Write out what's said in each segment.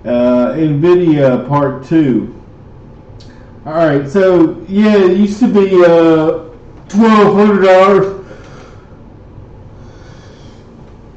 Nvidia Part 2. Alright, so yeah, it used to be $1,200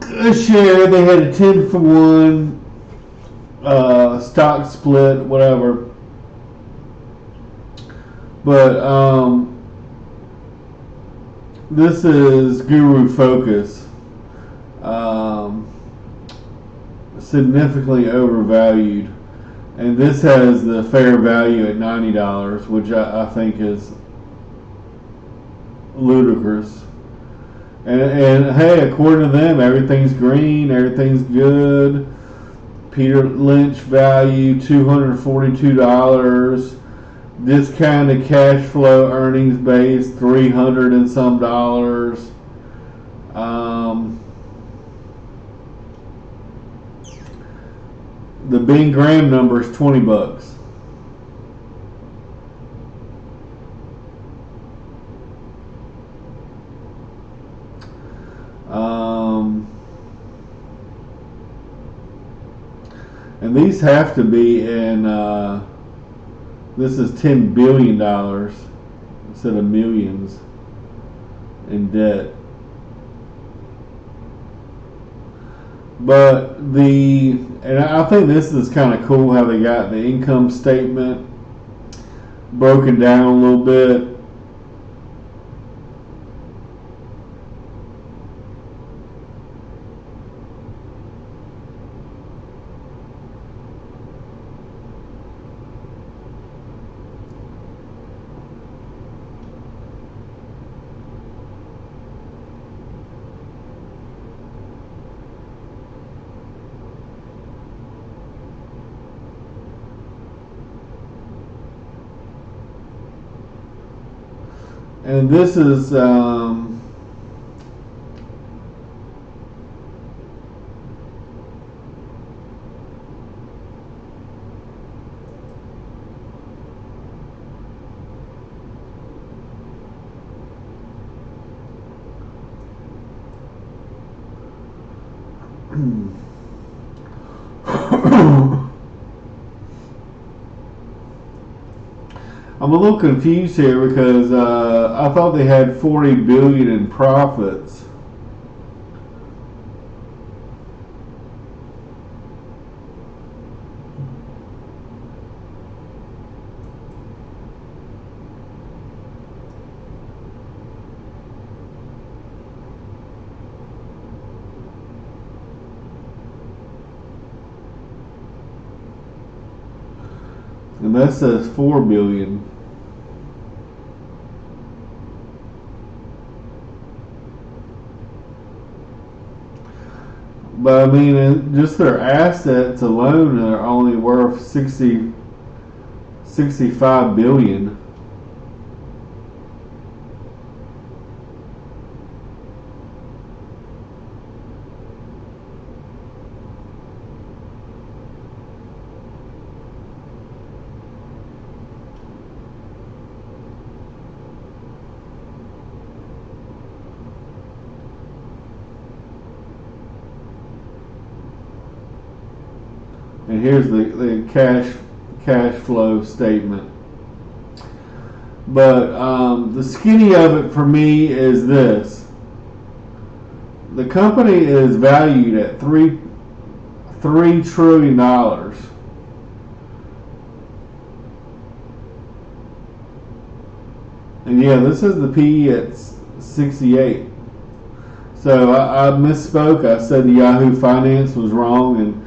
a share. They had a 10-for-1 stock split, whatever. But this is Guru Focus. Significantly overvalued. And this has the fair value at $90, which I think is ludicrous. And hey, according to them, everything's green, everything's good. Peter Lynch value $242. Discounted cash flow earnings base $300 and some dollars. The Bing Graham number is $20. And these have to be in. This is $10 billion instead of millions in debt. But and I think this is kind of cool how they got the income statement broken down a little bit. And this is I'm a little confused here because I thought they had $40 billion in profits. And that says $4 billion. But I mean, just their assets alone are only worth 65 billion. And here's the cash flow statement. But the skinny of it for me is this: the company is valued at $3 trillion. And yeah, this is the PE at 68. So I misspoke. I said the Yahoo Finance was wrong, and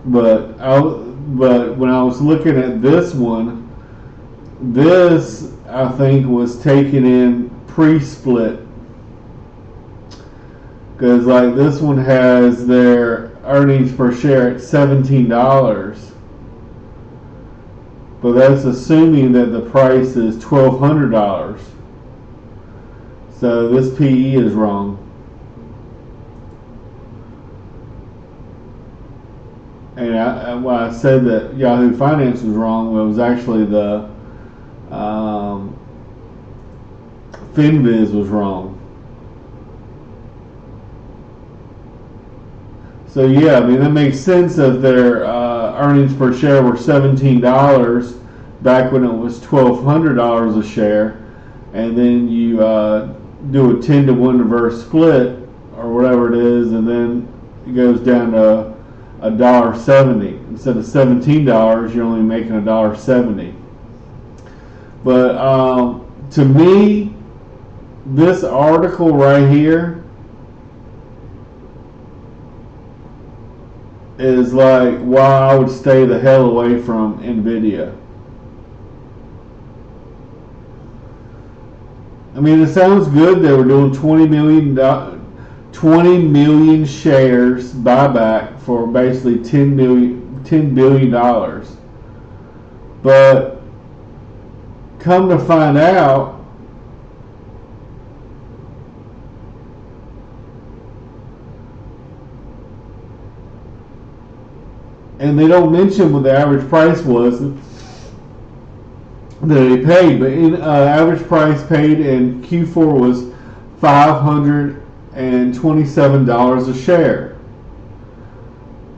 but when I was looking at this one, this I think was taken in pre-split, because like this one has their earnings per share at $17, but that's assuming that the price is $1,200. So this PE is wrong. And when I said that Yahoo Finance was wrong, well, it was actually the Finviz was wrong. So yeah, I mean that makes sense that their earnings per share were $17 back when it was $1,200 a share, and then you do a 10-to-1 reverse split or whatever it is, and then it goes down to $1.70 instead of $17. You're only making $1.70. But to me, this article right here is like why I would stay the hell away from Nvidia. I mean, it sounds good. They were doing 20 million shares buyback for basically $10 billion. But come to find out, and they don't mention what the average price was that they paid, but average price paid in Q4 was $527 a share.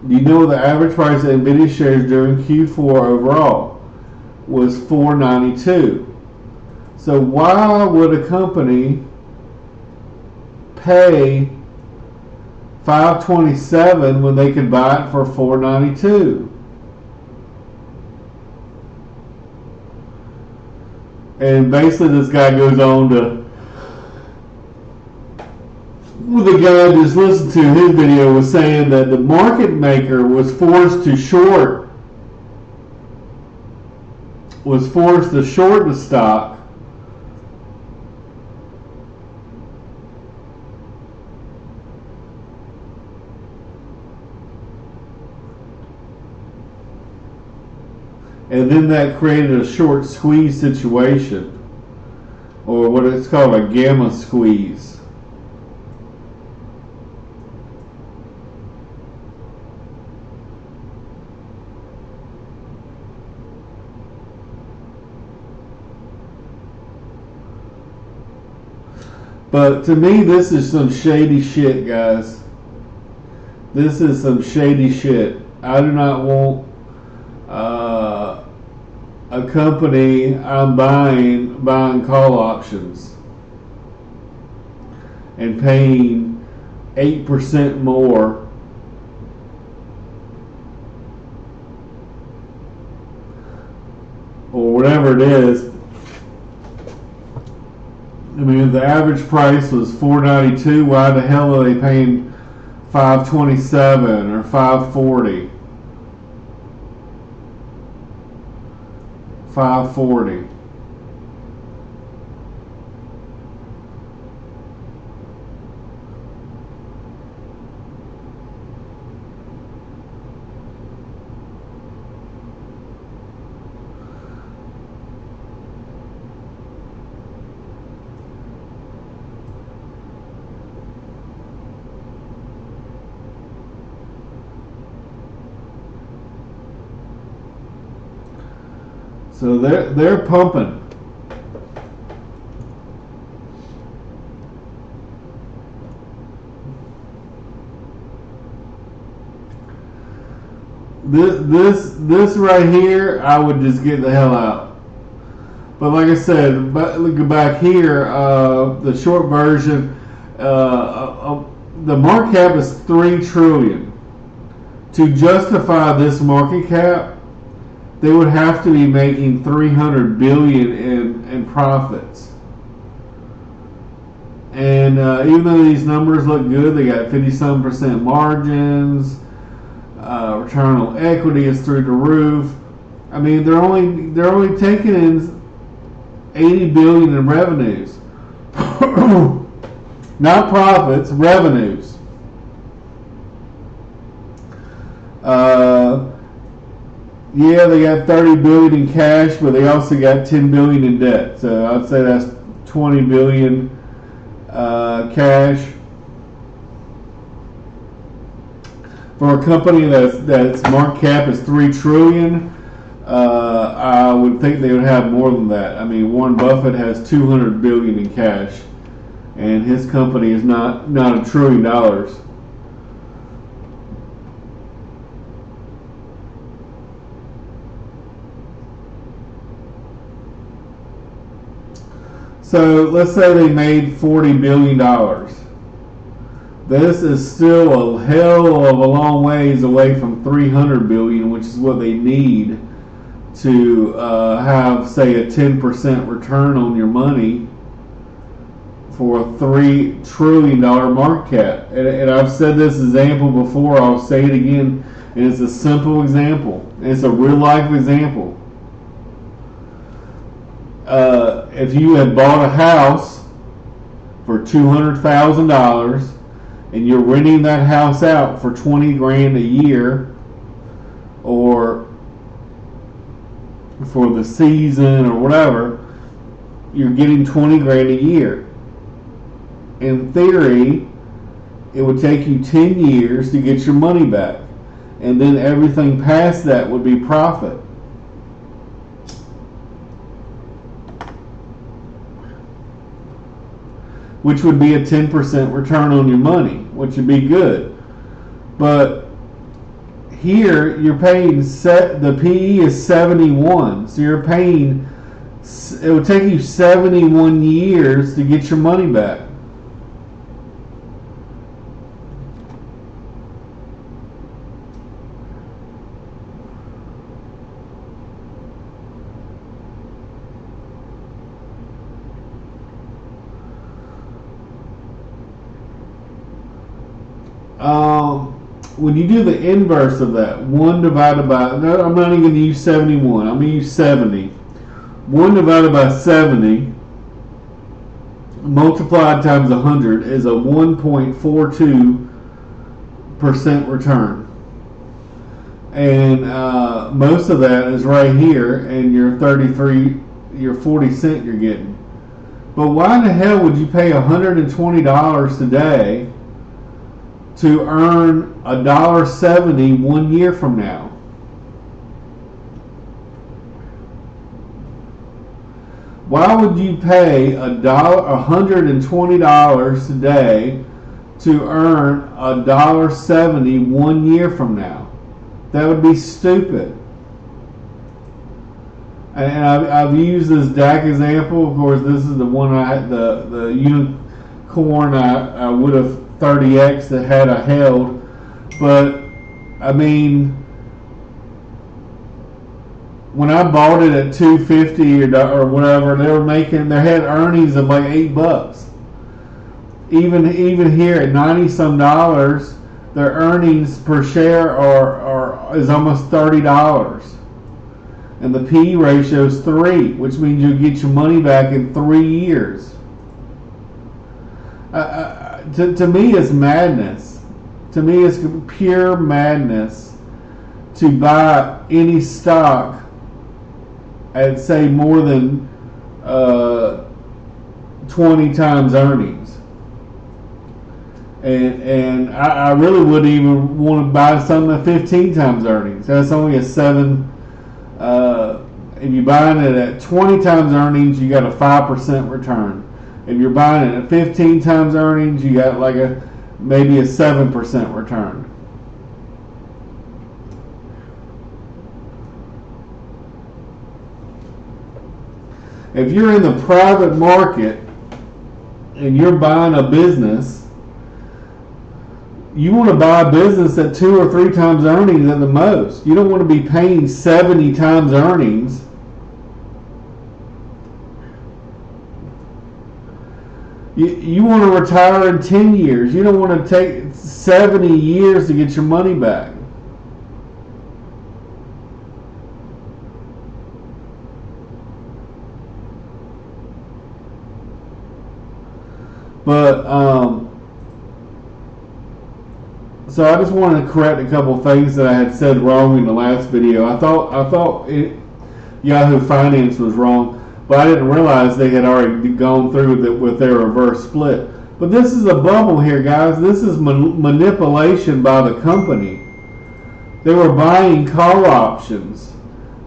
Do you know the average price of Nvidia shares during Q4 overall was $4.92? So why would a company pay $5.27 when they could buy it for $4.92? And basically this guy goes on to, the guy I just listened to his video was saying that the market maker was forced to short the stock and then that created a short squeeze situation, or what it's called a gamma squeeze. But to me, this is some shady shit, guys. This is some shady shit. I do not want a company I'm buying call options and paying 8% more or whatever it is. I mean, if the average price was $4.92, why the hell are they paying $5.27 or $5.40? $5.40. So they're pumping. This right here, I would just get the hell out. But like I said, look back here, the short version, the market cap is $3 trillion. To justify this market cap, they would have to be making $300 billion in profits. And even though these numbers look good, they got 50-some% margins. Return on equity is through the roof. I mean, they're only taking in $80 billion in revenues, not profits, revenues. Yeah, they got $30 billion in cash, but they also got $10 billion in debt. So I'd say that's $20 billion cash. For a company that's market cap is $3 trillion, I would think they would have more than that. I mean, Warren Buffett has $200 billion in cash, and his company is not $1 trillion. So let's say they made $40 billion. This is still a hell of a long ways away from 300 billion, which is what they need to have, say, a 10% return on your money for a $3 trillion market cap. And I've said this example before, I'll say it again, and it's a simple example. It's a real life example. If you had bought a house for $200,000 and you're renting that house out for 20 grand a year, or for the season or whatever, you're getting 20 grand a year. In theory, it would take you 10 years to get your money back, and then everything past that would be profit. Which would be a 10% return on your money, which would be good. But here you're paying the PE is 71, so you're paying. It would take you 71 years to get your money back. When you do the inverse of that, 1 divided by, no, I'm not even going to use 71, I'm going to use 70. 1 divided by 70 multiplied times 100 is a 1.42% return. And most of that is right here, and your 40 cent you're getting. But why in the hell would you pay $120 today to earn $1.70 1 year from now? Why would you pay $120 today to earn $1.70 1 year from now? That would be stupid. And I've used this DAC example. Of course, this is the one the unicorn I would have 30x that had I held. But I mean, when I bought it at $2.50 or whatever, they had earnings of like $8. Even here at 90 some dollars, their earnings per share is almost $30, and the PE ratio is 3, which means you'll get your money back in 3 years. To me, it's madness. To me, it's pure madness to buy any stock at, say, more than 20 times earnings. And I really wouldn't even want to buy something at 15 times earnings. That's only a 7. If you're buying it at 20 times earnings, you got a 5% return. If you're buying it at 15 times earnings, you got like maybe a 7% return. If you're in the private market and you're buying a business, you want to buy a business at 2 or 3 times earnings at the most. You don't want to be paying 70 times earnings. You want to retire in 10 years. You don't want to take 70 years to get your money back. But so I just wanted to correct a couple of things that I had said wrong in the last video. I thought Yahoo Finance was wrong, but I didn't realize they had already gone through with their reverse split. But this is a bubble here, guys. This is manipulation by the company. They were buying call options.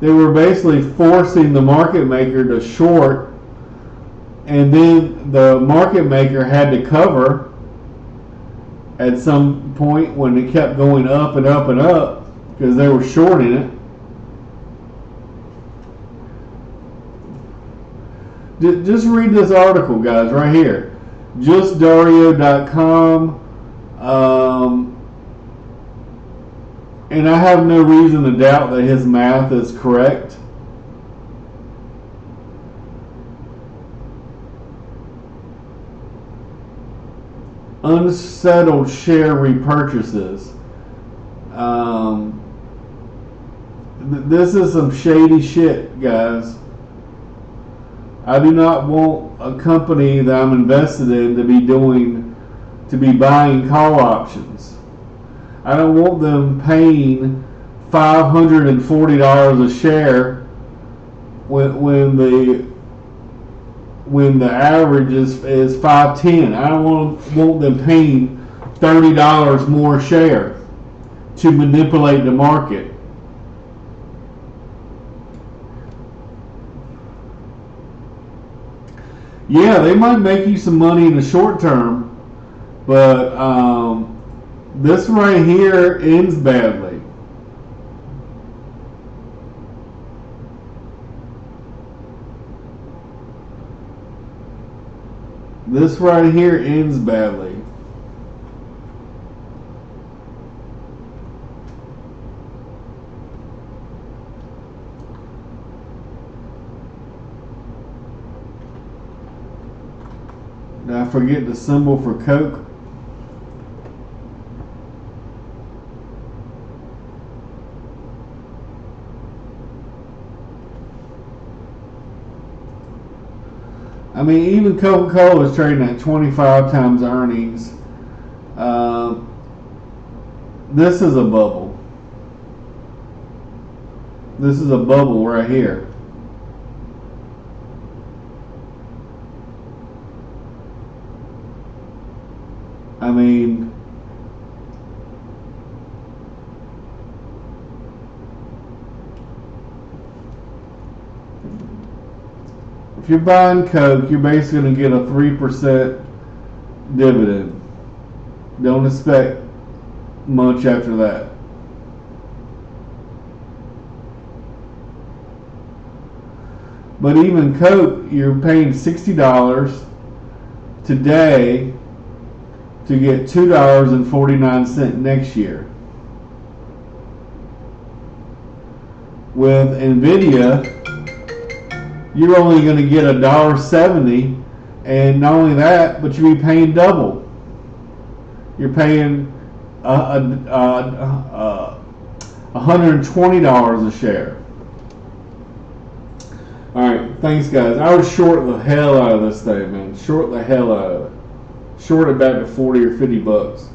They were basically forcing the market maker to short, and then the market maker had to cover at some point when it kept going up and up and up because they were shorting it. Just read this article, guys, right here. JustDario.com. And I have no reason to doubt that his math is correct. Unsettled share repurchases. This is some shady shit, guys. I do not want a company that I'm invested in to be buying call options. I don't want them paying $540 a share when the average is $510. I don't want them paying $30 more a share to manipulate the market. Yeah, they might make you some money in the short term, but this right here ends badly. This right here ends badly. Did I forget the symbol for Coke? I mean, even Coca-Cola is trading at 25 times earnings. This is a bubble. This is a bubble right here. I mean, if you're buying Coke, you're basically going to get a 3% dividend. Don't expect much after that. But even Coke, you're paying $60 today to get $2.49 next year. With Nvidia, you're only going to get $1.70, and not only that, but you'll be paying double. You're paying $120 a share. Alright, thanks guys. I would short the hell out of this thing, man. Short the hell out of it. Short it back to 40 or 50 bucks.